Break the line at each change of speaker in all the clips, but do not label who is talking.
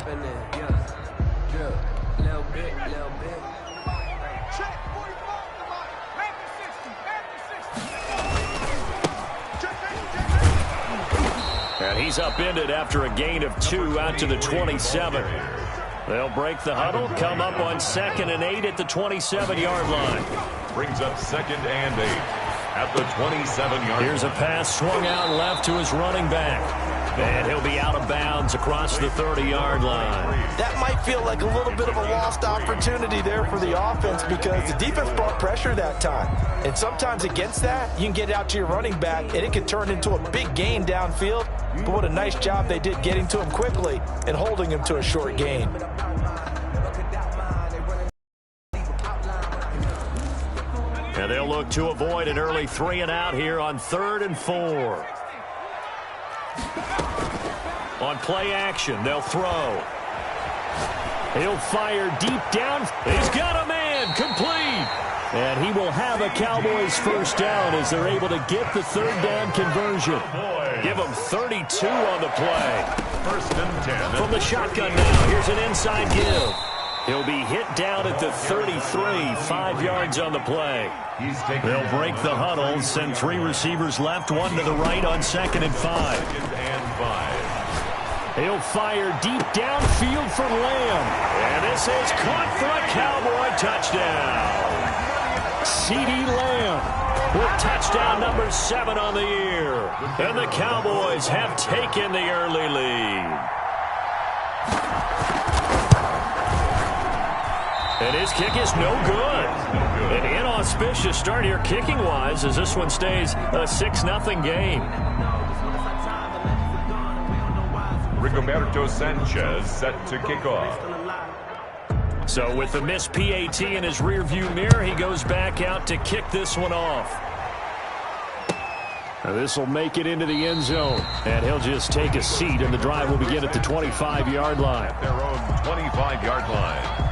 up in there, yeah. Drip, little bit, little bit.
Check, 45, back to 60, back to 60.
And he's upended after a gain of 2 out to the 27. They'll break the huddle, come up on 2nd and 8 at the 27-yard line.
Brings up 2nd and 8 at the 27-yard line.
Here's a pass swung out left to his running back. And he'll be out of bounds across the 30-yard line.
That might feel like a little bit of a lost opportunity there for the offense because the defense brought pressure that time. And sometimes against that, you can get out to your running back, and it can turn into a big gain downfield. But what a nice job they did getting to him quickly and holding him to a short gain.
And they'll look to avoid an early 3-and-out here on 3rd and 4. On play action, they'll throw. He'll fire deep down. He's got a man, complete. And he will have a Cowboys first down as they're able to get the 3rd down conversion. Give them 32 on the play.
1st and 10.
From the shotgun now, here's an inside give. He'll be hit down at the 33, 5 yards on the play. They'll break the huddle, send 3 receivers left, 1 to the right on 2nd and 5.
2nd and 5.
He'll fire deep downfield for Lamb. And this is caught for a Cowboy touchdown. CeeDee Lamb with touchdown number 7 on the year. And the Cowboys have taken the early lead. And his kick is no good. An inauspicious start here kicking-wise as this one stays a 6-0 game.
Rigoberto Sanchez set to kick off.
So with the missed PAT in his rearview mirror, he goes back out to kick this one off. Now this will make it into the end zone, and he'll just take a seat, and the drive will begin at the 25-yard line.
Their own 25-yard line.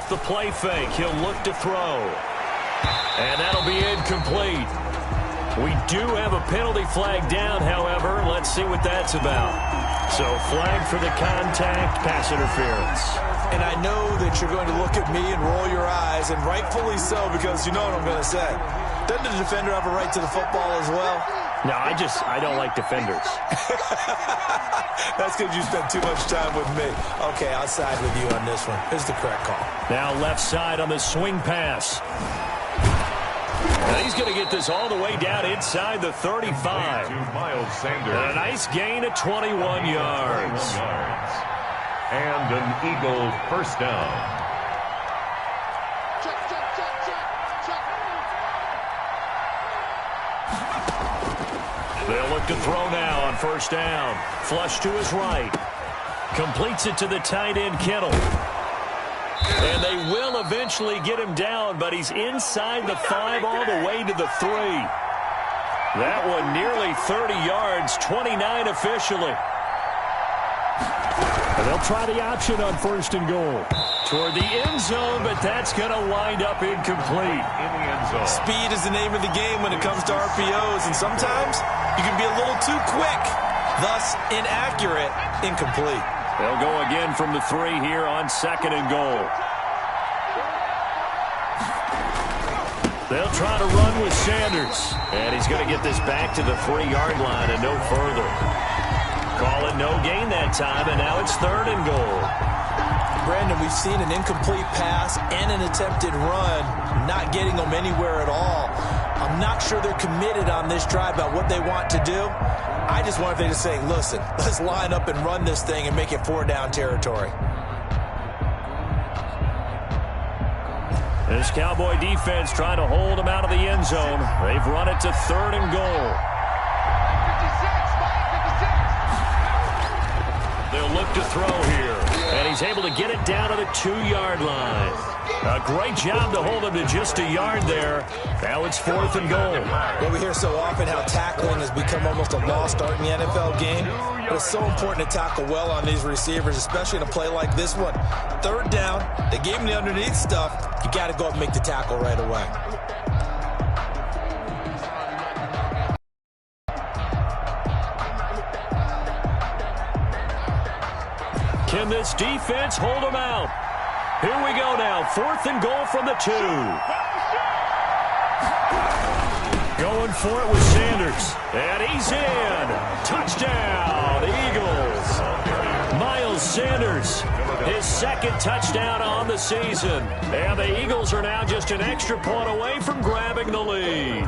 The play fake, he'll look to throw. And that'll be incomplete. We do have a penalty flag down, however. Let's see what that's about. So flag for the contact, pass interference.
And I know that you're going to look at me and roll your eyes, and rightfully so, because you know what I'm going to say. Doesn't the defender have a right to the football as well?
No, I don't like defenders.
That's because you spent too much time with me. Okay, I'll side with you on this one. Here's the correct call.
Now left side on the swing pass. Now he's going to get this all the way down inside the 35.
To Miles Sanders.
And a nice gain of 21 yards.
And an Eagle first down.
They'll look to throw now on first down. Flush to his right. Completes it to the tight end, Kittle. And they will eventually get him down, but he's inside the 5 all the way to the 3. That one nearly 30 yards, 29 officially. And they'll try the option on first and goal. Toward the end zone, but that's going to wind up incomplete.
In the end zone.
Speed is the name of the game when it comes to RPOs, and sometimes you can be a little too quick, thus inaccurate, incomplete.
They'll go again from the 3 here on second and goal. They'll try to run with Sanders, and he's going to get this back to the 3-yard line and no further. Call it no gain that time, and now it's third and goal.
Brandon, we've seen an incomplete pass and an attempted run, not getting them anywhere at all. I'm not sure they're committed on this drive about what they want to do. I just wonder if they just say, listen, let's line up and run this thing and make it 4-down territory.
This Cowboy defense trying to hold him out of the end zone. They've run it to 3rd and goal.
56,
They'll look to throw here. And he's able to get it down to the 2-yard line. A great job to hold him to just a yard there. Now it's 4th and goal.
Well, we hear so often how tackling has become almost a lost art in the NFL game. But it's so important to tackle well on these receivers, especially in a play like this one. 3rd down, they gave him the underneath stuff. You got to go up and make the tackle right away.
Can this defense hold him out? Here we go now. 4th and goal from the 2. Going for it with Sanders. And he's in. Touchdown, Eagles. Miles Sanders, his 2nd touchdown on the season. And the Eagles are now just an extra point away from grabbing the lead.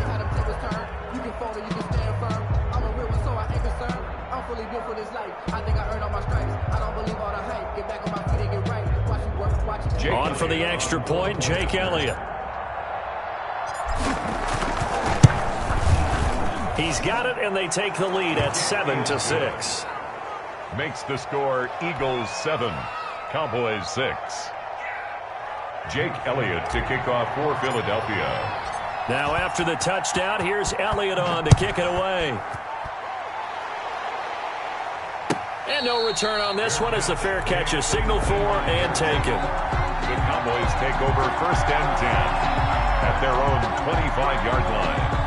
On for the extra point, Jake Elliott. He's got it, and they take the lead at 7-6.
Makes the score Eagles 7, Cowboys 6. Jake Elliott to kick off for Philadelphia.
Now after the touchdown, here's Elliott on to kick it away. And no return on this one as the fair catch is signaled for and taken.
The Cowboys take over 1st and 10 at their own 25-yard line.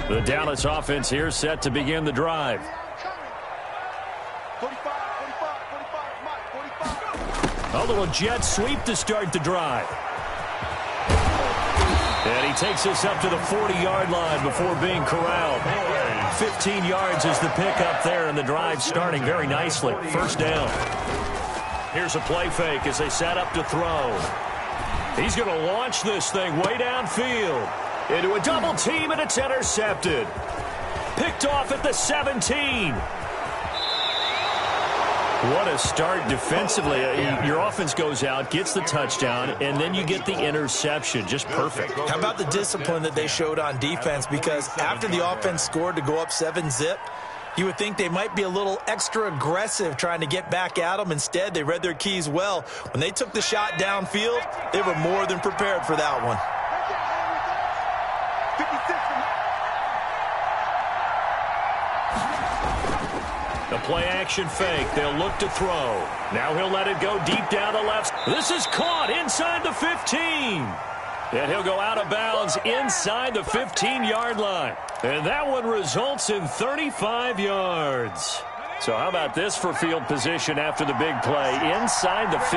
The Dallas offense here set to begin the drive.
45, 45.
A little jet sweep to start the drive. And he takes us up to the 40-yard line before being corralled. 15 yards is the pickup there, and the drive starting very nicely. 1st down. Here's a play fake as they set up to throw. He's going to launch this thing way downfield. Into a double team, and it's intercepted. Picked off at the 17. What a start defensively. Your offense goes out, gets the touchdown, and then you get the interception. Just perfect.
How about the discipline that they showed on defense? Because after the offense scored to go up 7-zip, you would think they might be a little extra aggressive trying to get back at them. Instead, they read their keys well. When they took the shot downfield, they were more than prepared for that one.
The play-action fake. They'll look to throw. Now he'll let it go deep down the left. This is caught inside the 15. And he'll go out of bounds inside the 15-yard line. And that one results in 35 yards. So how about this for field position after the big play? Inside the 15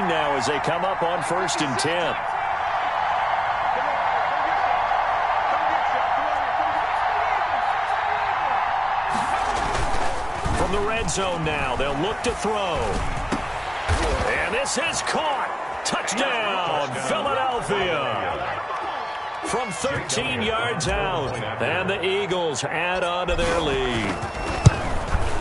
now as they come up on 1st and 10. From the red zone now, they'll look to throw. And this is caught. Touchdown, Philadelphia. From 13 yards out, and the Eagles add on to their lead.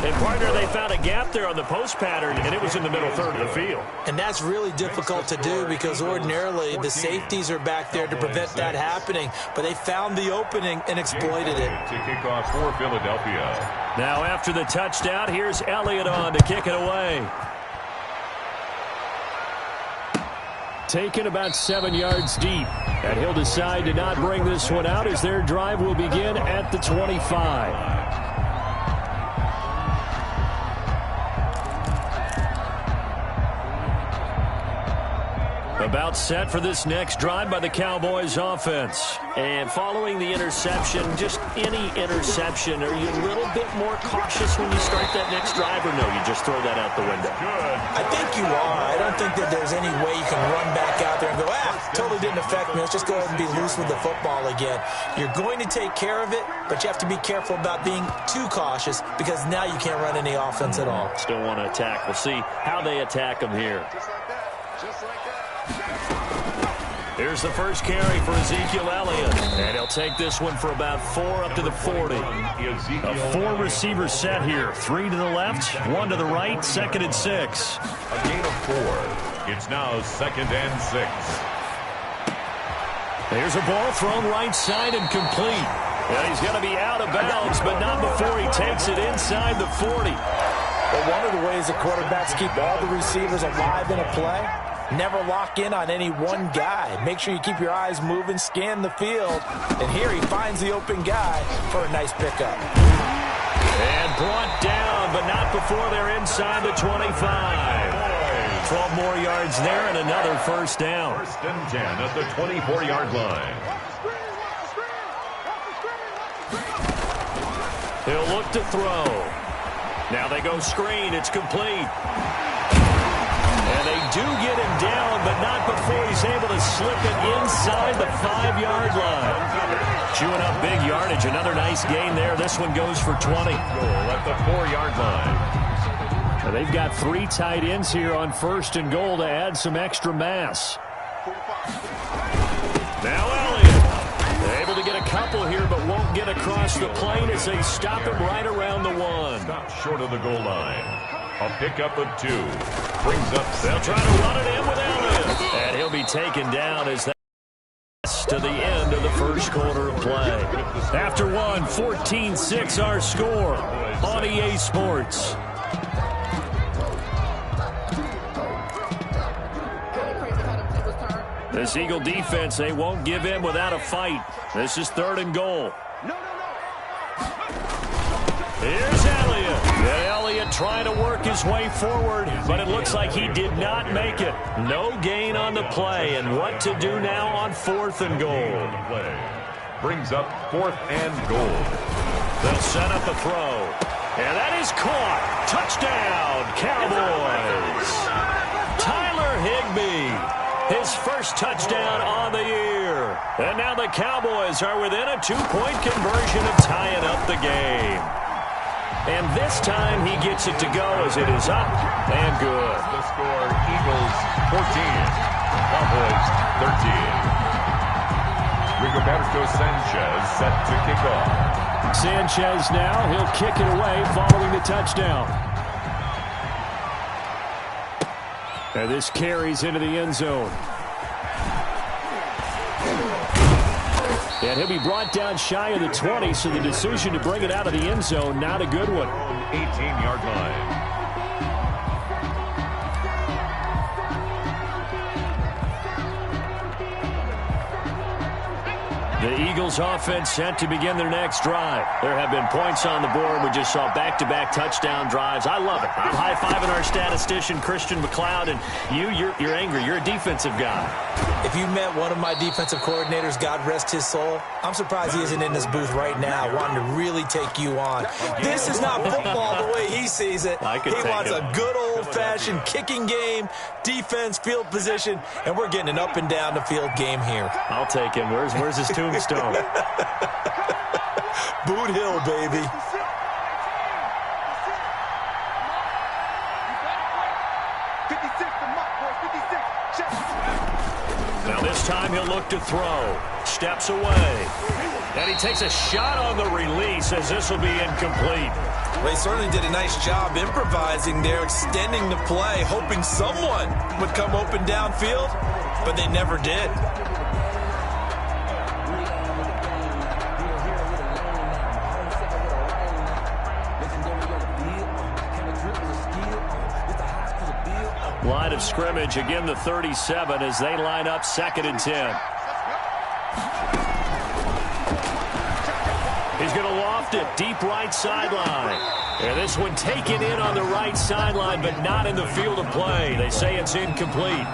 And, partner, they found a gap there on the post pattern, and it was in the middle third of the field.
And that's really difficult to do because ordinarily the safeties are back there to prevent that happening. But they found the opening and exploited it.
To kick off for Philadelphia.
Now after the touchdown, here's Elliott on to kick it away. Taken about 7 yards deep. And he'll decide to not bring this one out as their drive will begin at the 25. About set for this next drive by the Cowboys offense. And following the interception, just any interception, are you a little bit more cautious when you start that next drive, or no, you just throw that out the window?
I think you are. I don't think that there's any way you can run back out there and go, totally didn't affect me. Let's just go ahead and be loose with the football again. You're going to take care of it, but you have to be careful about being too cautious because now you can't run any offense at all.
Still want to attack. We'll see how they attack them here.
Just like that.
Here's the first carry for Ezekiel Elliott. And he'll take this one for about 4 up to the 40. A 4-receiver set here. 3 to the left, 1 to the right, 2nd and 6.
A gain of 4. It's now 2nd and 6.
There's a ball thrown right side and complete. And he's going to be out of bounds, but not before he takes it inside the 40.
But one of the ways that quarterbacks keep all the receivers alive in a play, never lock in on any one guy. Make sure you keep your eyes moving, scan the field. And here he finds the open guy for a nice pickup.
And brought down, but not before they're inside the 25. 12 more yards there and another first down.
1st and 10 at the 24-yard line.
He'll look to throw. Now they go screen. It's complete. And they do get him down, but not before he's able to slip it inside the 5-yard line. Chewing up big yardage. Another nice gain there. This one goes for 20.
Goal at the 4-yard line.
Now they've got 3 tight ends here on 1st and goal to add some extra mass. Now Elliott. Able to get a couple here, but won't get across the plane as they stop him right around the 1.
Stop short of the goal line. A pickup of 2. Brings up.
They'll try to run it in with Elliott. And he'll be taken down as that's to the end of the first quarter of play. After 1, 14-6 our score on EA Sports. This Eagle defense, they won't give in without a fight. This is 3rd and goal. Here's Elliott. And Elliott trying to work his way forward, but it looks like he did not make it. No gain on the play, and what to do now on 4th and goal.
Brings up 4th and goal.
They'll set up a throw. And that is caught. Touchdown, Cowboys. Tyler Higbee. His first touchdown on the year. And now the Cowboys are within a 2-point conversion of tying up the game. And this time he gets it to go as it is up and good.
The score, Eagles 14, Cowboys 13. Rigoberto Sanchez set to kick off.
Sanchez now, he'll kick it away following the touchdown. And this carries into the end zone. And he'll be brought down shy of the 20, so the decision to bring it out of the end zone, not a good one.
18-yard line.
The Eagles offense set to begin their next drive. There have been points on the board. We just saw back-to-back touchdown drives. I love it. I'm high-fiving our statistician, Christian McLeod, and you're angry. You're a defensive guy.
If you met one of my defensive coordinators, God rest his soul, I'm surprised he isn't in this booth right now wanting to really take you on. This is not football the way he sees it. He wants a good old-fashioned kicking game, defense, field position, and we're getting an up-and-down-the-field game here.
I'll take him. Where's his tombstone?
Boot Hill, baby.
Now this time he'll look to throw. Steps away. And he takes a shot on the release as this will be incomplete.
Well, he certainly did a nice job improvising there, extending the play, hoping someone would come open downfield, but they never did.
Line of scrimmage, again the 37 as they line up 2nd and 10. He's going to loft it deep right sideline. And this one taken in on the right sideline, but not in the field of play. They say it's incomplete.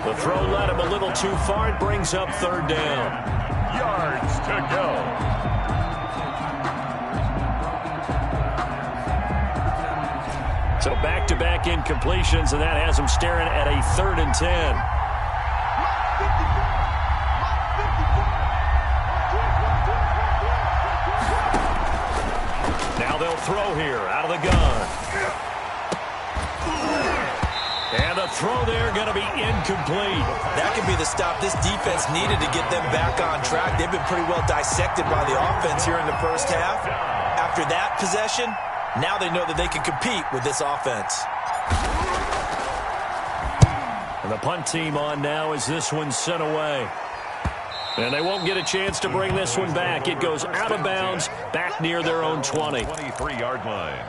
The throw led him a little too far. It brings up 3rd down.
Yards to go.
So back-to-back incompletions, and that has him staring at a 3rd and 10. Now they'll throw here out of the gun. And the throw there going to be incomplete.
That could be the stop this defense needed to get them back on track. They've been pretty well dissected by the offense here in the first half. After that possession, now they know that they can compete with this offense.
And the punt team on now as this one's sent away. And they won't get a chance to bring this one back. It goes out of bounds back near their own 20.
23-yard line.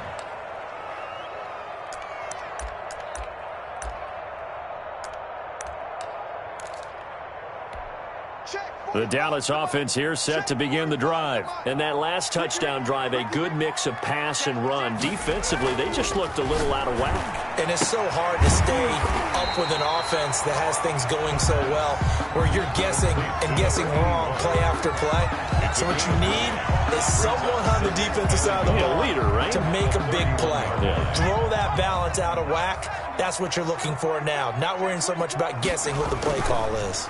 The Dallas offense here set to begin the drive. And that last touchdown drive, a good mix of pass and run. Defensively, they just looked a little out of whack.
And it's so hard to stay up with an offense that has things going so well, where you're guessing and guessing wrong play after play. So what you need is someone on the defensive side of the ball
leader, right?
to make a big play.
Yeah.
Throw that balance out of whack. That's what you're looking for now. Not worrying so much about guessing what the play call is.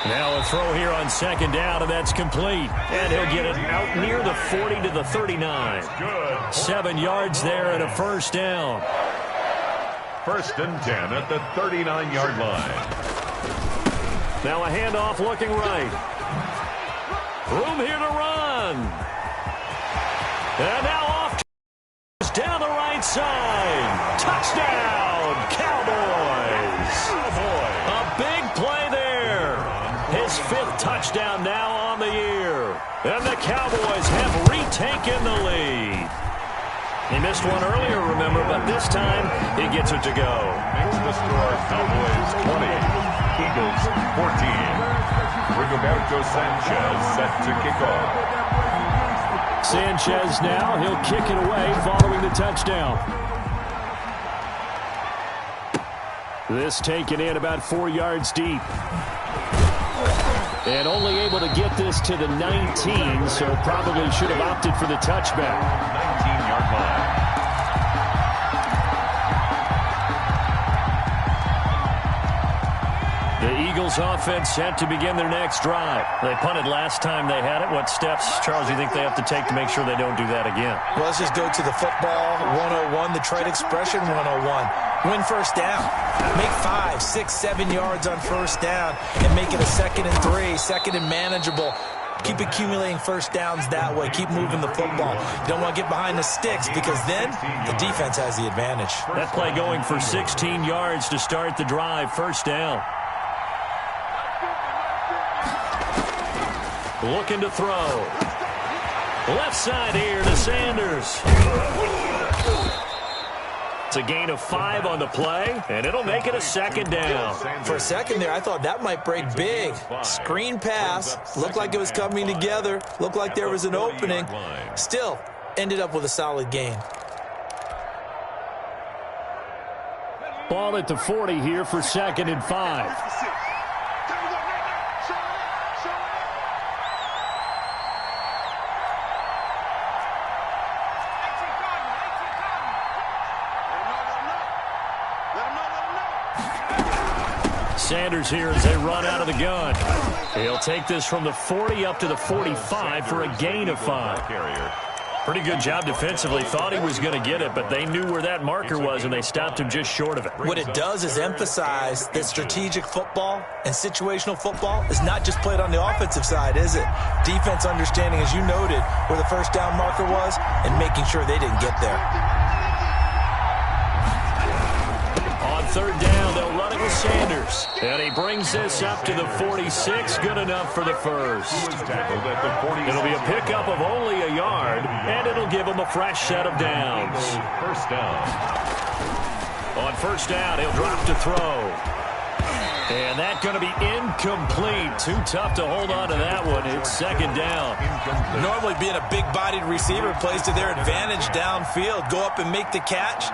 Now a throw here on second down, and that's complete. And he'll get it out near the 40 to the 39. 7 yards there and a first down.
1st and 10 at the 39-yard line.
Now a handoff looking right. Room here to run. And now off down the right side. Touchdown, Cowboys. A big play there. His 5th touchdown now on the year. And the Cowboys have retaken the lead. He missed one earlier, remember, but this time he gets it to go.
Makes the score Cowboys 20, Eagles 14. Rigoberto Sanchez set to kick off.
Sanchez now, he'll kick it away following the touchdown. This taken in about 4 yards deep. And only able to get this to the 19, so probably should have opted for the touchback.
19-yard line.
The Eagles offense set to begin their next drive. They punted last time they had it. What steps, Charles, do you think they have to take to make sure they don't do that again?
Well, let's just go to the football 101, the trade expression 101. Win first down. Make 5, 6, 7 yards on first down and make it a 2nd and 3, 2nd and manageable. Keep accumulating first downs that way. Keep moving the football. You don't want to get behind the sticks because then the defense has the advantage.
That play going for 16 yards to start the drive. First down. Looking to throw. Left side here to Sanders. It's a gain of 5 on the play, and it'll make it a 2nd down.
For a second there, I thought that might break big. Screen pass. Looked like it was coming together. Looked like there was an opening. Still, ended up with a solid gain.
Ball at the 40 here for 2nd and 5. Sanders here as they run out of the gun. He'll take this from the 40 up to the 45 for a gain of 5. Pretty good job defensively. Thought he was going to get it, but they knew where that marker was, and they stopped him just short of it.
What it does is emphasize that strategic football and situational football is not just played on the offensive side, is it? Defense understanding, as you noted, where the first down marker was and making sure they didn't get there.
On 3rd down, they'll run it with Sanders. And he brings this up to the 46. Good enough for the first. It'll be a pickup of only a yard, and it'll give him a fresh set of downs.
First down.
On 1st down, he'll drop to throw. And that's going to be incomplete. Too tough to hold on to that one. It's 2nd down.
Normally being a big-bodied receiver plays to their advantage downfield. Go up and make the catch,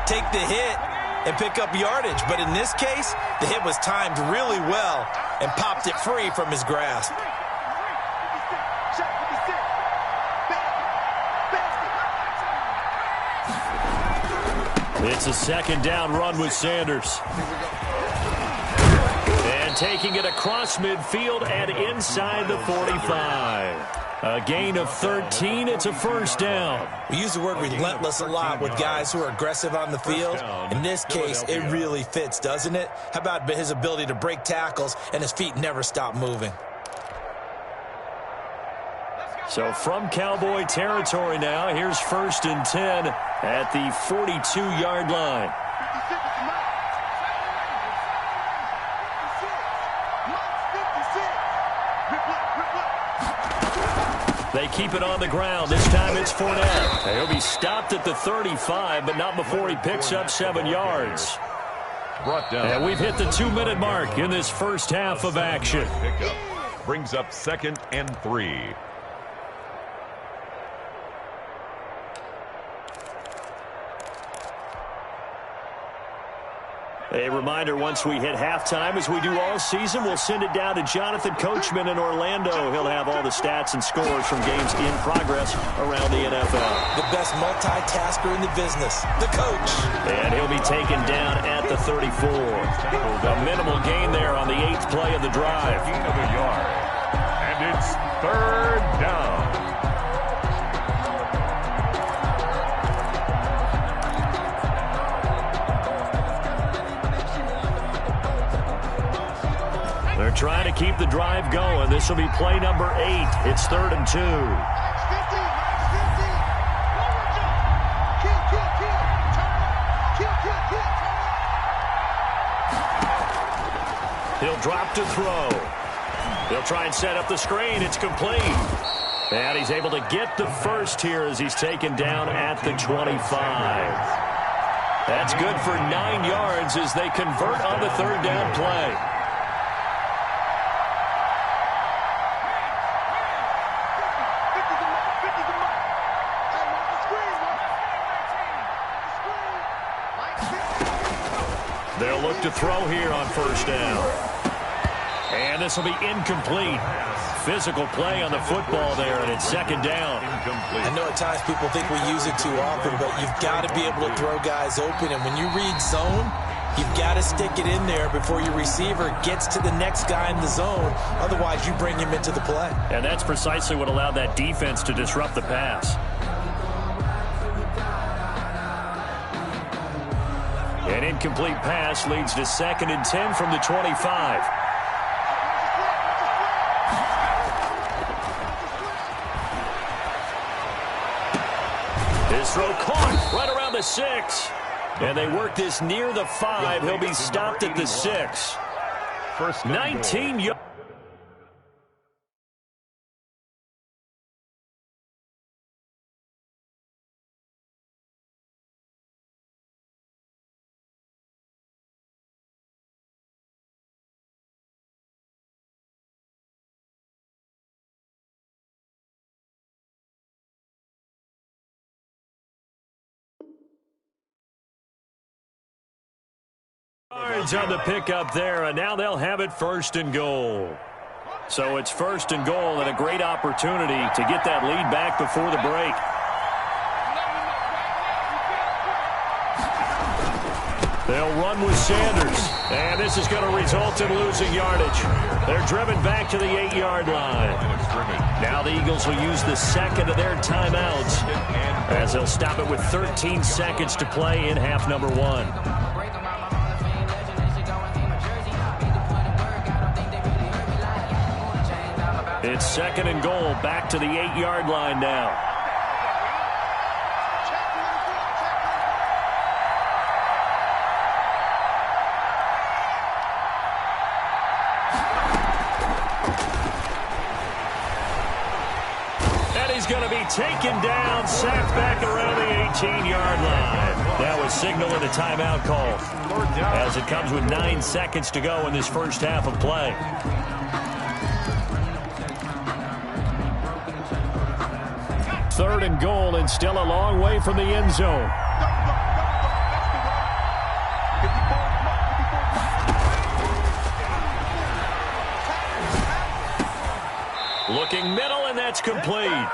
take the hit, and pick up yardage. But in this case, the hit was timed really well and popped it free from his grasp.
It's a 2nd down run with Sanders. And taking it across midfield and inside the 45. A gain of 13. It's a first down.
We use the word relentless a lot with guys who are aggressive on the field. In this case, it really fits, doesn't it? How about his ability to break tackles and his feet never stop moving?
So from Cowboy territory now, here's 1st and 10 at the 42-yard line. They keep it on the ground. This time it's Fournette. He'll be stopped at the 35, but not before he picks up 7 yards.
Brought down.
And we've hit the 2-minute mark in this first half of action.
Pickup brings up 2nd and 3.
A reminder, once we hit halftime, as we do all season, we'll send it down to Jonathan Coachman in Orlando. He'll have all the stats and scores from games in progress around the NFL.
The best multitasker in the business, the coach.
And he'll be taken down at the 34. A minimal gain there on the 8th play of the drive.
Gain of a yard. And it's 3rd down.
They're trying to keep the drive going. This will be play number 8. It's 3rd and 2. He'll drop to throw. He'll try and set up the screen. It's complete. And he's able to get the first here as he's taken down at the 25. That's good for 9 yards as they convert on the 3rd down play. They'll look to throw here on 1st down. And this will be incomplete. Physical play on the football there, and it's 2nd down.
I know at times people think we use it too often, but you've got to be able to throw guys open. And when you read zone, you've got to stick it in there before your receiver gets to the next guy in the zone. Otherwise, you bring him into the play.
And that's precisely what allowed that defense to disrupt the pass. An incomplete pass leads to 2nd and 10 from the 25. His throw caught right around the 6. And they work this near the 5. He'll be stopped at the 6. 19 yards. On the pickup there, and now they'll have it 1st and goal. So it's 1st and goal, and a great opportunity to get that lead back before the break. They'll run with Sanders, and this is going to result in losing yardage. They're driven back to the 8-yard line. Now the Eagles will use the 2nd of their timeouts as they'll stop it with 13 seconds to play in half number 1. It's 2nd and goal, back to the 8-yard line now. And he's going to be taken down, sacked back around the 18-yard line. That was signaling a timeout call as it comes with 9 seconds to go in this first half of play. 3rd and goal, and still a long way from the end zone. Looking middle, and that's complete.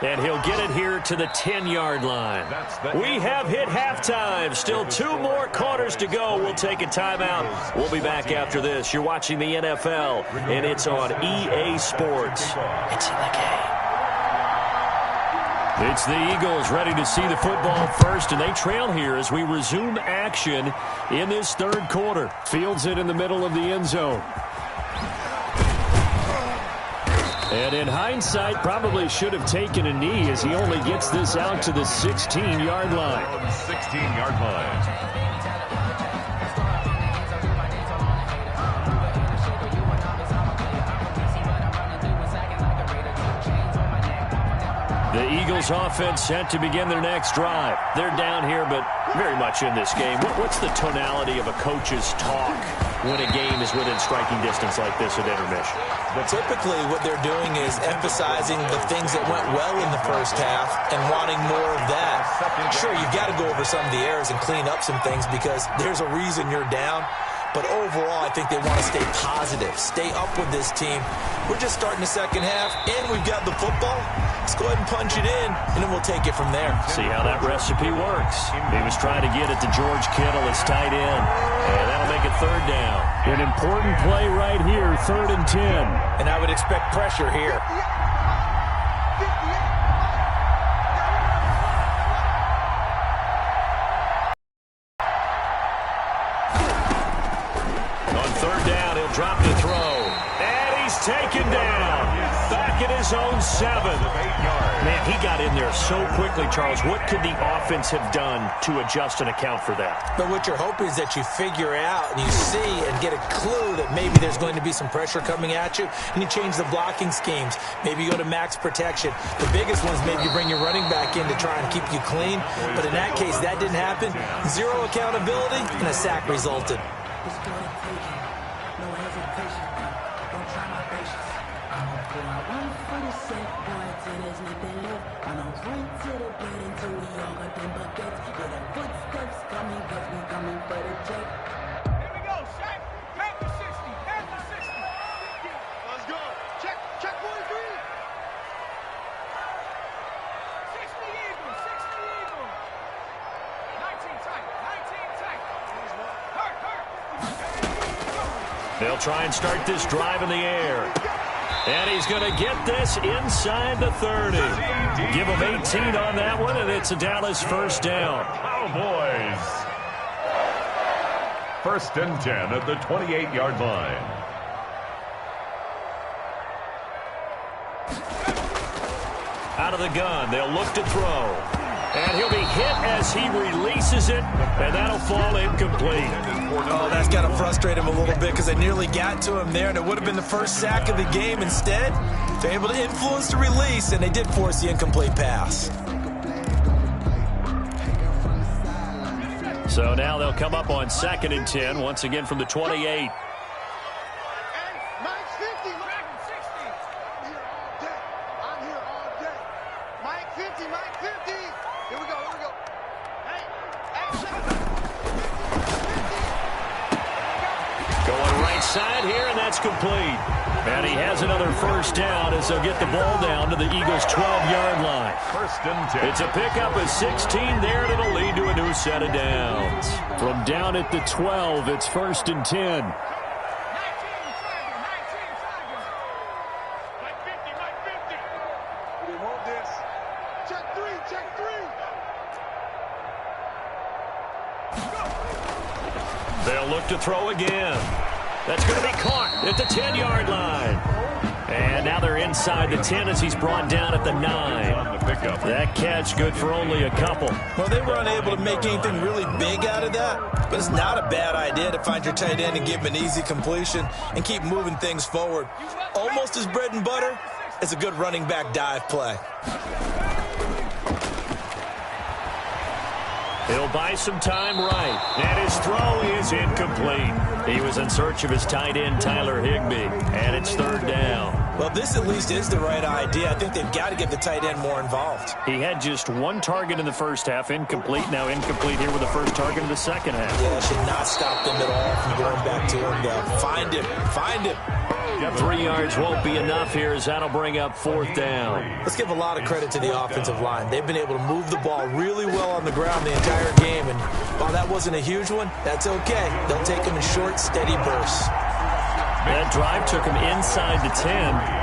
And he'll get it here to the 10-yard line. We have hit halftime. Still 2 more quarters to go. We'll take a timeout. We'll be back after this. You're watching the NFL, and it's on EA Sports. It's in the game. It's the Eagles ready to see the football first, and they trail here as we resume action in this third quarter. Fields it in the middle of the end zone. And in hindsight, probably should have taken a knee as he only gets this out to the 16-yard line.
16-yard line.
The Eagles offense set to begin their next drive. They're down here, but very much in this game. What's the tonality of a coach's talk when a game is within striking distance like this at intermission?
Well, typically what they're doing is emphasizing the things that went well in the first half and wanting more of that. Sure, you've got to go over some of the errors and clean up some things because there's a reason you're down. But overall, I think they want to stay positive, stay up with this team. We're just starting the second half, and we've got the football. Let's go ahead and punch it in, and then we'll take it from there.
See how that recipe works. He was trying to get it to George Kittle, his tight end, and that'll make it third down. An important play right here, 3rd and 10.
And I would expect pressure here.
Drop to throw. And he's taken down. Back at his own 7. Man, he got in there so quickly, Charles. What could the offense have done to adjust and account for that?
But what you're hoping is that you figure out and you see and get a clue that maybe there's going to be some pressure coming at you, and you change the blocking schemes. Maybe you go to max protection. The biggest one is maybe you bring your running back in to try and keep you clean. But in that case, that didn't happen. 0 accountability, and a sack resulted.
They'll try and start this drive in the air. And he's going to get this inside the 30. Give him 18 on that one, and it's a Dallas first down.
Cowboys. 1st and 10 at the 28-yard line.
Out of the gun, they'll look to throw. And he'll be hit as he releases it, and that'll fall incomplete.
Oh, that's got to frustrate him a little bit because they nearly got to him there, and it would have been the first sack of the game. Instead, they're able to influence the release, and they did force the incomplete pass.
So now they'll come up on 2nd and 10, once again from the 28. Side here, and that's complete. And he has another first down as they'll get the ball down to the Eagles' 12-yard line.
1st and 10.
It's a pickup of 16 there, and it'll lead to a new set of downs. From down at the 12, it's 1st and 10. They'll look to throw again. That's going to be caught at the 10-yard line. And now they're inside the 10 as he's brought down at the 9. That catch good for only a couple.
Well, they were unable to make anything really big out of that, but it's not a bad idea to find your tight end and give him an easy completion and keep moving things forward. Almost as bread and butter as a good running back dive play.
He'll buy some time right, and his throw is incomplete. He was in search of his tight end, Tyler Higbee, and it's 3rd down.
Well, this at least is the right idea. I think they've got to get the tight end more involved.
He had just 1 target in the first half, incomplete. Now incomplete here with the first target in the second half.
Yeah, it should not stop them at all from going back to him, though. Find him.
3 yards won't be enough here as that'll bring up 4th down.
Let's give a lot of credit to the offensive line. They've been able to move the ball really well on the ground the entire game, and while that wasn't a huge one, that's okay. They'll take them in short, steady bursts.
That drive took him inside the 10.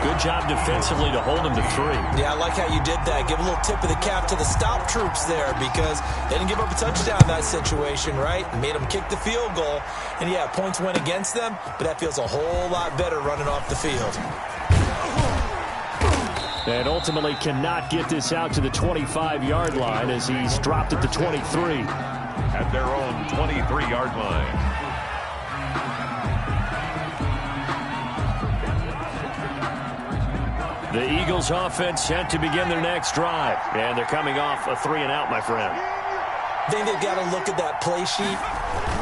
Good job defensively to hold him to 3.
Yeah, I like how you did that. Give a little tip of the cap to the stop troops there because they didn't give up a touchdown in that situation, right? Made them kick the field goal. And, yeah, points went against them, but that feels a whole lot better running off the field.
And ultimately cannot get this out to the 25-yard line as he's dropped at the 23.
At their own 23-yard line.
The Eagles offense set to begin their next drive. And they're coming off a 3-and-out, my friend.
I think they've got to look at that play sheet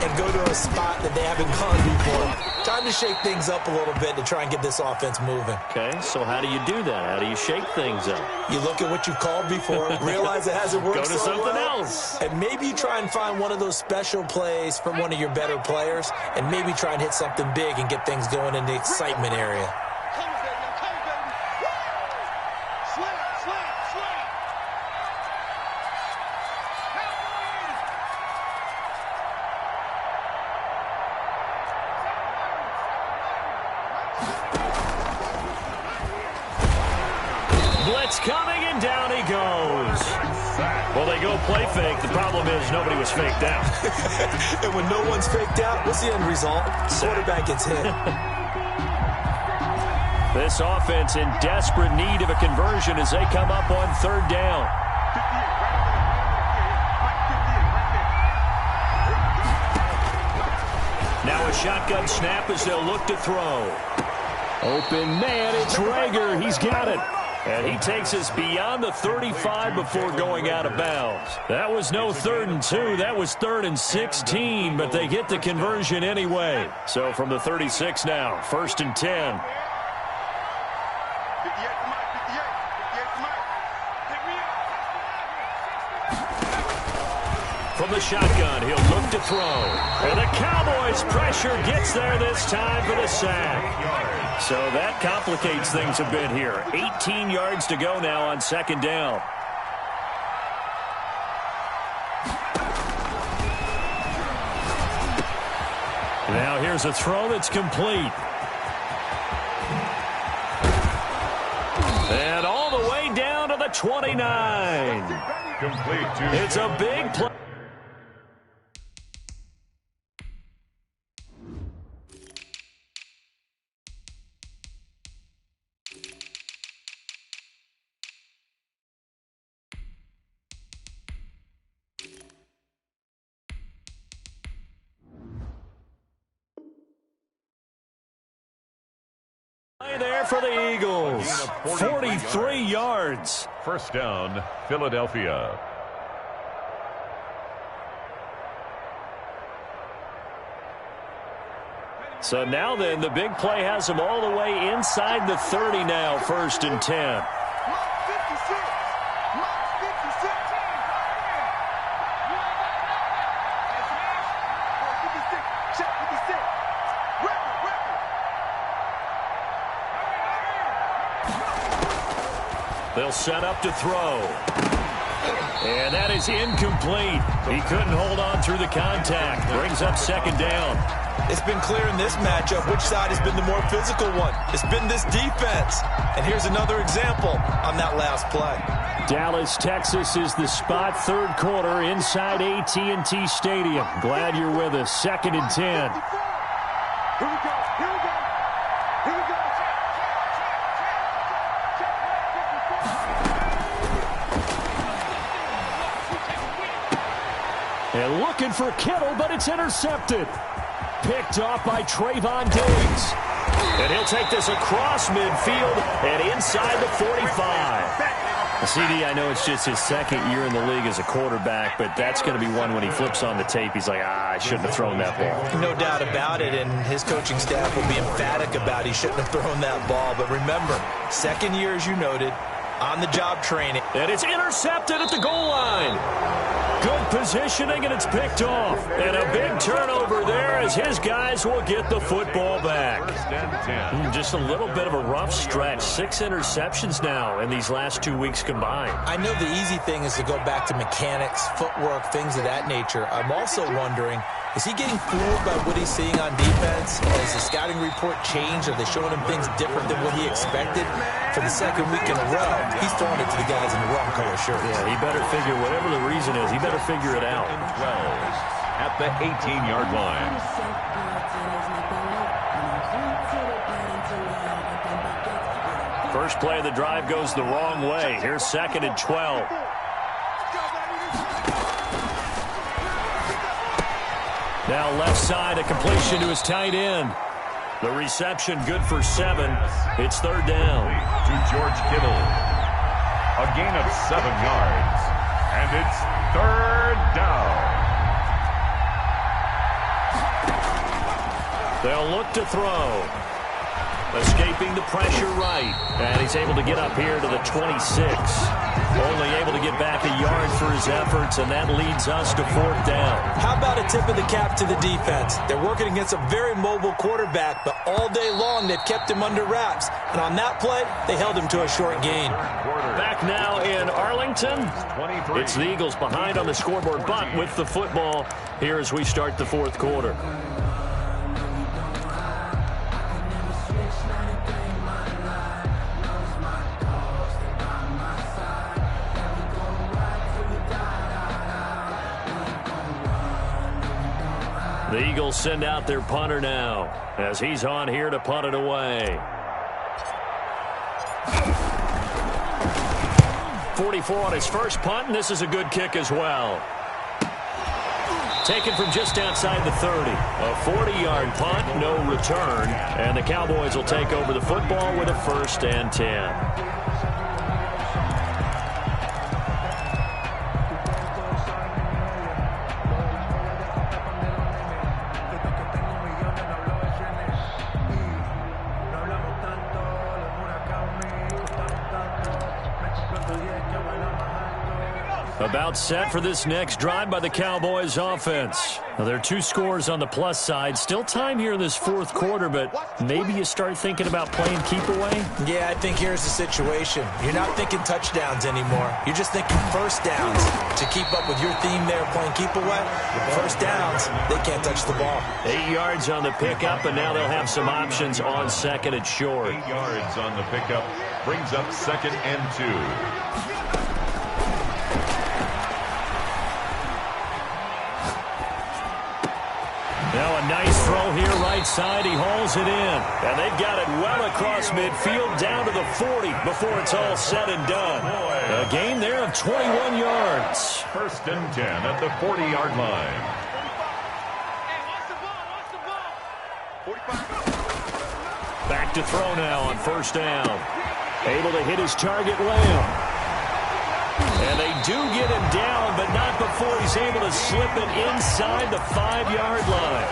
and go to a spot that they haven't gone before. Time to shake things up a little bit to try and get this offense moving.
Okay, so how do you do that? How do you shake things up?
You look at what you called before, realize it hasn't worked
Go to
so
something
well,
else.
and maybe you try and find one of those special plays from one of your better players, and maybe try and hit something big and get things going in the excitement area.
Blitz coming, and down he goes. Well, they go play fake. The problem is nobody was faked out.
And when no one's faked out, what's the end result? Quarterback gets hit.
This offense in desperate need of a conversion as they come up on 3rd down. Now a shotgun snap as they'll look to throw. Open man, it's Rager. He's got it. And he takes us beyond the 35 before going out of bounds. That was no 3rd and 2. That was 3rd and 16, but they get the conversion anyway. So from the 36 now, 1st and 10. From the shotgun, he'll look to throw. And the Cowboys' pressure gets there this time for the sack. So that complicates things a bit here. 18 yards to go now on 2nd down. Now here's a throw that's complete. And all the way down to the 29.
Complete to...
It's a big play. There for the Eagles. 43 yards.
1st down, Philadelphia.
So now then, the big play has them all the way inside the 30 now, 1st and 10. They'll set up to throw. And that is incomplete. He couldn't hold on through the contact. Brings up 2nd down.
It's been clear in this matchup which side has been the more physical one. It's been this defense. And here's another example on that last play.
Dallas, Texas is the spot, 3rd quarter inside AT&T Stadium. Glad you're with us. 2nd and 10.
Here we go. Here we go. Here we go.
And looking for Kittle, but it's intercepted. Picked off by Trayvon Diggs. And he'll take this across midfield and inside the 45. CD, I know it's just his 2nd year in the league as a quarterback, but that's going to be one when he flips on the tape. He's like, I shouldn't have thrown that ball.
No doubt about it, and his coaching staff will be emphatic about he shouldn't have thrown that ball. But remember, 2nd year, as you noted, on-the-job training.
And it's intercepted at the goal line. Good positioning, and it's picked off. And a big turnover there as his guys will get the football back.
1st and 10.
Just a little bit of a rough stretch. 6 interceptions now in these last 2 weeks combined.
I know the easy thing is to go back to mechanics, footwork, things of that nature. I'm also wondering, Is he getting fooled by what he's seeing on defense? Has the scouting report changed? Are they showing him things different than what he expected? For the second week in a row, he's throwing it to the guys in the wrong color shirts.
Yeah, he better figure, whatever the reason is, he better figure it out.
12 at the 18-yard line.
First play of the drive goes the wrong way. Here's 2nd and 12. Now left side, a completion to his tight end. The reception good for 7. It's 3rd down.
To George Kittle. A gain of 7 yards. And it's 3rd down.
They'll look to throw. Escaping the pressure right. And he's able to get up here to the 26. Only able to get back a yard for his efforts, and that leads us to 4th down.
How about a tip of the cap to the defense? They're working against a very mobile quarterback, but all day long they've kept him under wraps. And on that play, they held him to a short gain.
Back now in Arlington. It's the Eagles behind on the scoreboard, but with the football here as we start the 4th quarter. The Eagles send out their punter now as he's on here to punt it away. 44 on his first punt, and this is a good kick as well. Taken from just outside the 30. A 40-yard punt, no return, and the Cowboys will take over the football with a 1st and 10. About set for this next drive by the Cowboys offense. Now, there are 2 scores on the plus side. Still time here in this 4th quarter, but maybe you start thinking about playing keep away?
Yeah, I think here's the situation. You're not thinking touchdowns anymore. You're just thinking first downs. To keep up with your theme there playing keep away, first downs, they can't touch the ball.
8 yards on the pickup, and now they'll have some options on 2nd and short.
8 yards on the pickup brings up 2nd and 2.
Now a nice throw here right side. He hauls it in. And they've got it well across midfield down to the 40 before it's all said and done. A gain there of 21 yards.
1st and 10 at the 40-yard line.
Back to throw now on 1st down. Able to hit his target, Lamb. And they do get him down, but not before he's able to slip it inside the 5-yard line.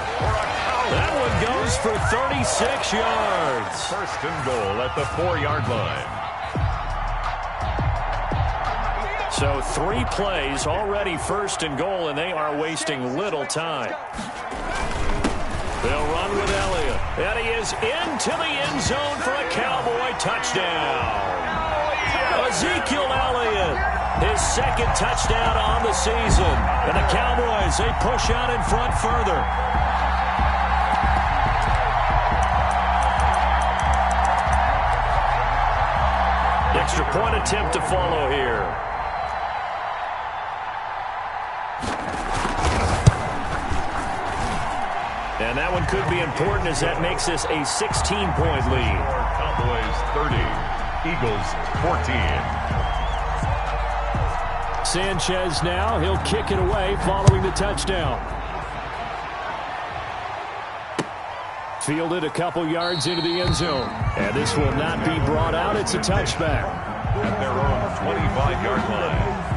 That one goes for 36 yards.
1st and goal at the 4-yard line.
So 3 plays already 1st and goal, and they are wasting little time. They'll run with Elliott. And he is into the end zone for a Cowboy touchdown. Ezekiel Elliott, his 2nd touchdown on the season. And the Cowboys, they push out in front further. Extra point attempt to follow here. And that one could be important as that makes this a 16-point lead.
Cowboys 30, Eagles 14.
Sanchez now, he'll kick it away following the touchdown. Fielded a couple yards into the end zone. And this will not be brought out. It's a touchback.
At their own 25-yard line.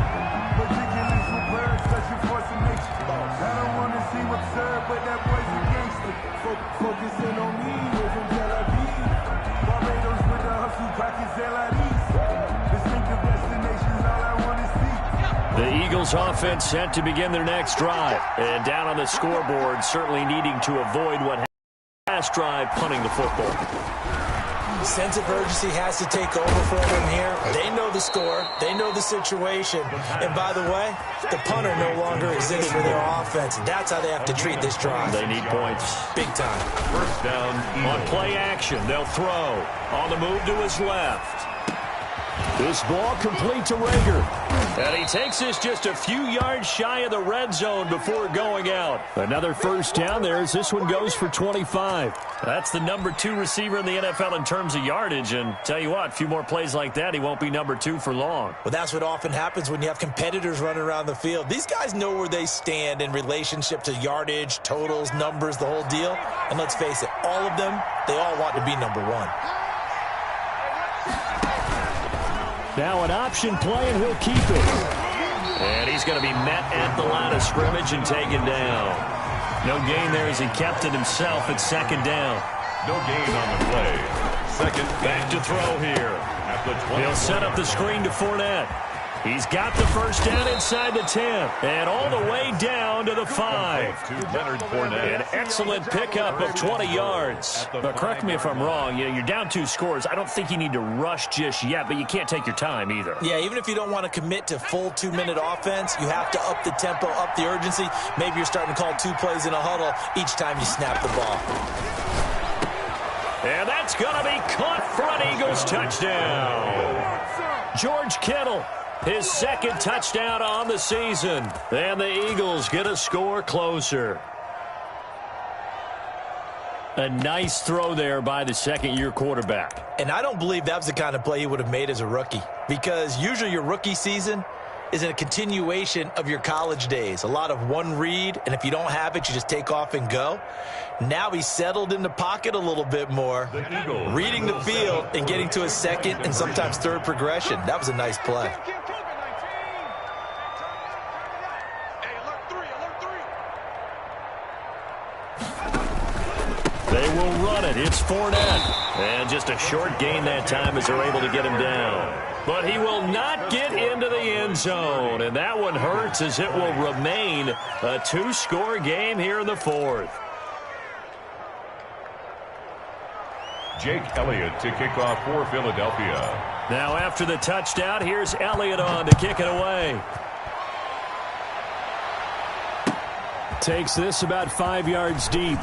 The Eagles offense set to begin their next drive. And down on the scoreboard, certainly needing to avoid what happened last drive, punting the football.
Sense of urgency has to take over for them here. They know the score. They know the situation. And by the way, the punter no longer exists for their offense. That's how they have to treat this drive.
They need points.
Big time.
First down,
On
Eagles.
play action, they'll throw. On the move to his left. This ball complete to Rager. And he takes this just a few yards shy of the red zone before going out. Another first down there as this one goes for 25. That's the number 2 receiver in the NFL in terms of yardage. And tell you what, a few more plays like that, he won't be number 2 for long.
Well, that's what often happens when you have competitors running around the field. These guys know where they stand in relationship to yardage, totals, numbers, the whole deal. And let's face it, all of them, they all want to be number 1.
Now an option play, and he'll keep it. And he's going to be met at the line of scrimmage and taken down. No gain there as he kept it himself at second down.
No gain on the play. Second.
Back to throw here.
At the 20.
He'll set up the screen to Fournette. He's got the first down inside the 10 and all the way down to the 5.
To Leonard Fournette.
An excellent pickup of 20 yards. But correct me if I'm wrong. You're down 2 scores. I don't think you need to rush just yet, but you can't take your time either.
Yeah, even if you don't want to commit to full 2-minute offense, you have to up the tempo, up the urgency. Maybe you're starting to call 2 plays in a huddle each time you snap the ball.
And that's going to be caught for an Eagles touchdown. George Kittle. His second touchdown on the season. And the Eagles get a score closer. A nice throw there by the second-year quarterback.
And I don't believe that was the kind of play he would have made as a rookie. Because usually your rookie season is a continuation of your college days. A lot of one read, and if you don't have it, you just take off and go. Now he's settled in the pocket a little bit more, reading the field and getting to a second and sometimes third progression. That was a nice play.
They will run it. It's Fournette. And just a short gain that time as they're able to get him down. But he will not get into the end zone. And that one hurts as it will remain a 2-score game here in the 4th.
Jake Elliott to kick off for Philadelphia.
Now after the touchdown, here's Elliott on to kick it away. Takes this about 5 yards deep.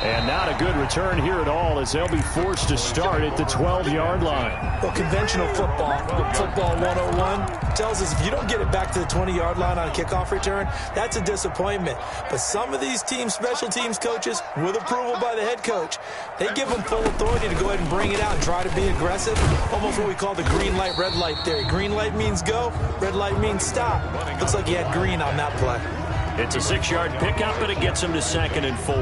And not a good return here at all as they'll be forced to start at the 12-yard line.
Well, conventional football 101, tells us if you don't get it back to the 20-yard line on a kickoff return, that's a disappointment. But some of these teams, special teams coaches, with approval by the head coach, they give them full authority to go ahead and bring it out and try to be aggressive. Almost what we call the green light, red light theory. Green light means go, red light means stop. Looks like he had green on that play.
It's a 6-yard pickup, and it gets him to 2nd and 4.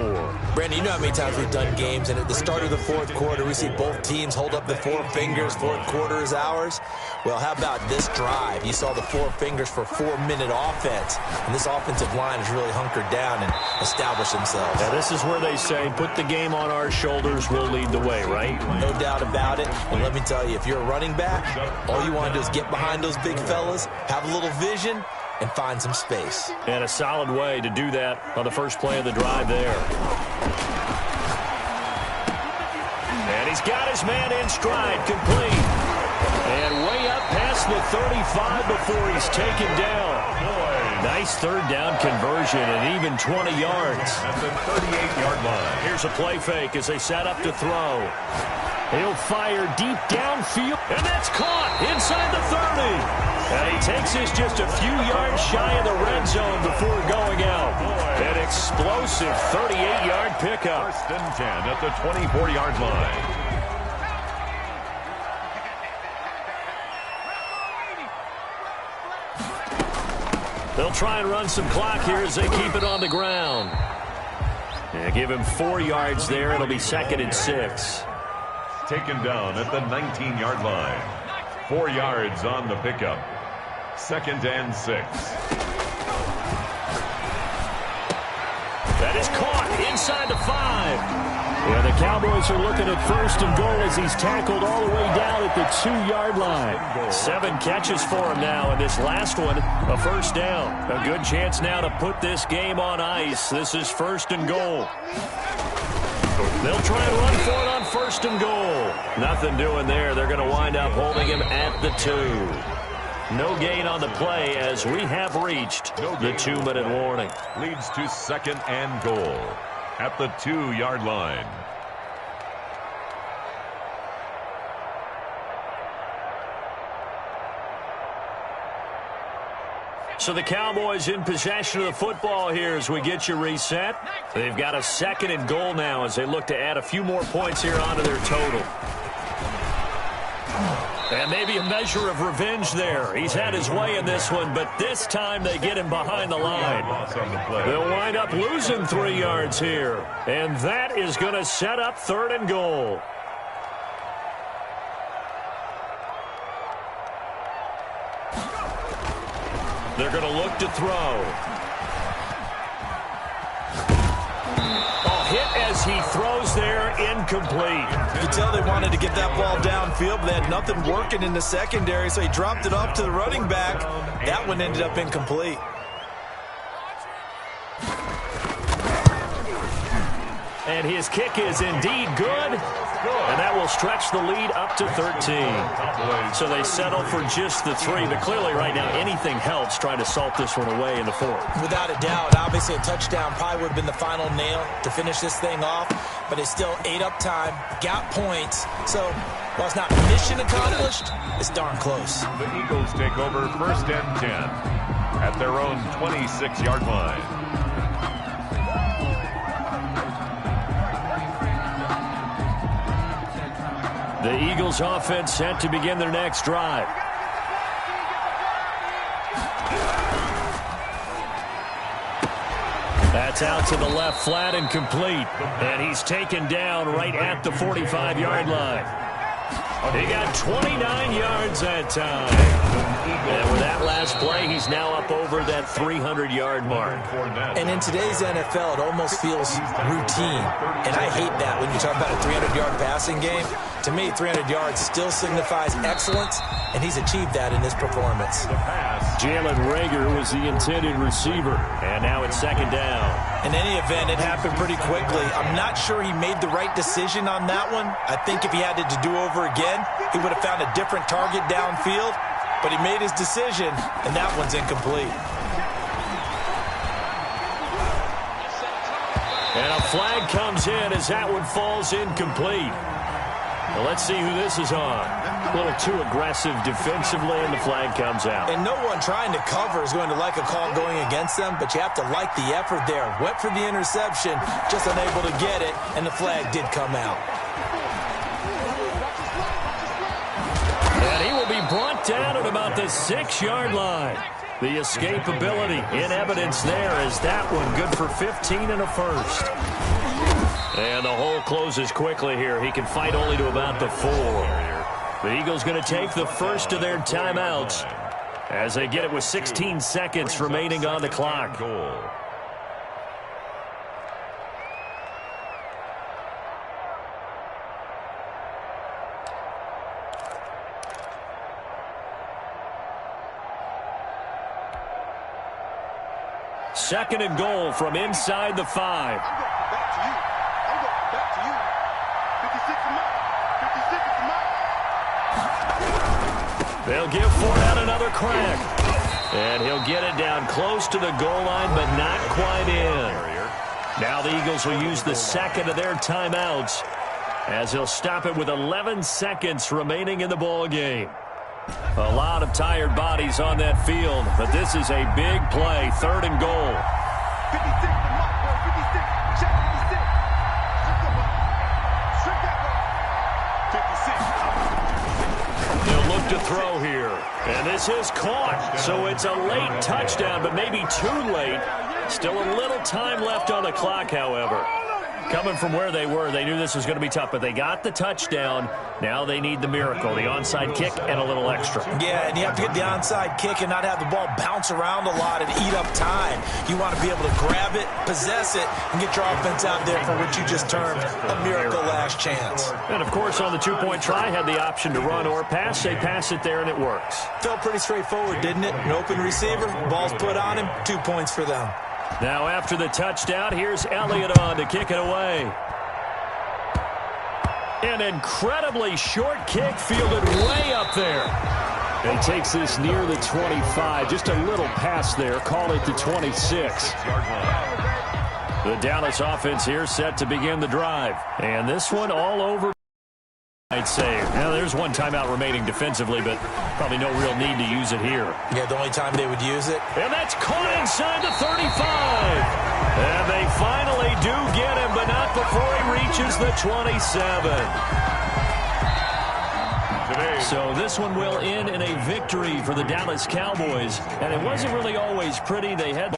Brandon, you know how many times we've done games, and at the start of the 4th quarter, we see both teams hold up the 4 fingers, 4th quarter is ours. Well, how about this drive? You saw the 4 fingers for 4-minute offense, and this offensive line has really hunkered down and established themselves.
Now, this is where they say, put the game on our shoulders, we'll lead the way, right?
No doubt about it, and let me tell you, if you're a running back, all you want to do is get behind those big fellas, have a little vision, and find some space.
And a solid way to do that on the first play of the drive there. And he's got his man in stride, complete. And way up past the 35 before he's taken down. Nice third down conversion and even 20 yards.
At the 38-yard line.
Here's a play fake as they set up to throw. He'll fire deep downfield, and that's caught inside the 30. And he takes this just a few yards shy of the red zone before going out. An explosive 38-yard pickup.
First and 10 at the 24-yard line.
They'll try and run some clock here as they keep it on the ground. And give him 4 yards there. It'll be 2nd and 6.
Taken down at the 19-yard line. 4 yards on the pickup. 2nd and 6.
That is caught inside the 5. Yeah, the Cowboys are looking at 1st and goal as he's tackled all the way down at the 2-yard line. 7 catches for him now, and this last one, a first down. A good chance now to put this game on ice. This is 1st and goal. They'll try and run for it on first and goal. Nothing doing there. They're going to wind up holding him at the 2. No gain on the play as we have reached the 2-minute warning.
Leads to second and goal at the 2-yard line.
So the Cowboys in possession of the football here as we get you reset. They've got a second and goal now as they look to add a few more points here onto their total. And maybe a measure of revenge there. He's had his way in this one, but this time they get him behind the line. They'll wind up losing 3 yards here. And that is going to set up third and goal. They're going to look to throw. Hit as he throws there, incomplete.
You could tell they wanted to get that ball downfield, but they had nothing working in the secondary, so he dropped it off to the running back. That one ended up incomplete.
And his kick is indeed good. And that will stretch the lead up to 13. So they settle for just the 3. But clearly right now anything helps trying to salt this one away in the 4th.
Without a doubt. Obviously a touchdown probably would have been the final nail to finish this thing off. But it's still ate up time. Got points. So while it's not mission accomplished, it's darn close.
The Eagles take over first and 10 at their own 26-yard line.
The Eagles offense set to begin their next drive. That's out to the left, flat and complete. And he's taken down right at the 45-yard line. He got 29 yards that time. And with that last play, he's now up over that 300-yard mark.
And in today's NFL, it almost feels routine. And I hate that when you talk about a 300-yard passing game. To me, 300 yards still signifies excellence, and he's achieved that in this performance.
Jalen Reagor was the intended receiver, and now it's second down.
In any event, it happened pretty quickly. I'm not sure he made the right decision on that one. I think if he had it to do over again, he would have found a different target downfield, but he made his decision, and that one's incomplete.
And a flag comes in as that one falls incomplete. Well, let's see who this is on. A little too aggressive defensively, and the flag comes out.
And no one trying to cover is going to like a call going against them, but you have to like the effort there. Went for the interception, just unable to get it, and the flag did come out.
And he will be brought down at about the 6-yard line. The escapability in evidence there as that one good for 15 and a first. And the hole closes quickly here. He can fight only to about the 4. The Eagles going to take the first of their timeouts as they get it with 16 seconds remaining on the clock. Second and goal from inside the 5. They'll give Fournette another crack. And he'll get it down close to the goal line, but not quite in. Now the Eagles will use the second of their timeouts as he'll stop it with 11 seconds remaining in the ball game. A lot of tired bodies on that field, but this is a big play, third and goal.
56, check 56.
They'll look to throw here, and this is caught, so it's a late touchdown, but maybe too late. Still a little time left on the clock, however. Coming from where they were, they knew this was going to be tough, but they got the touchdown. Now they need the miracle, the onside kick and a little extra.
Yeah, and you have to get the onside kick and not have the ball bounce around a lot and eat up time. You want to be able to grab it, possess it, and get your offense out there for what you just termed a miracle last chance.
And, of course, on the two-point try, had the option to run or pass. They pass it there, and it works.
Felt pretty straightforward, didn't it? An open receiver, ball's put on him, 2 points for them.
Now after the touchdown, here's Elliott on to kick it away. An incredibly short kick fielded way up there.
And takes this near the 25. Just a little pass there. Call it the 26.
The Dallas offense here set to begin the drive. And this one all over, I'd say. Now, there's one timeout remaining defensively, but probably no real need to use it here.
Yeah, the only time they would use it.
And that's caught inside the 35. And they finally do get him, but not before he reaches the 27. So this one will end in a victory for the Dallas Cowboys. And it wasn't really always pretty. They had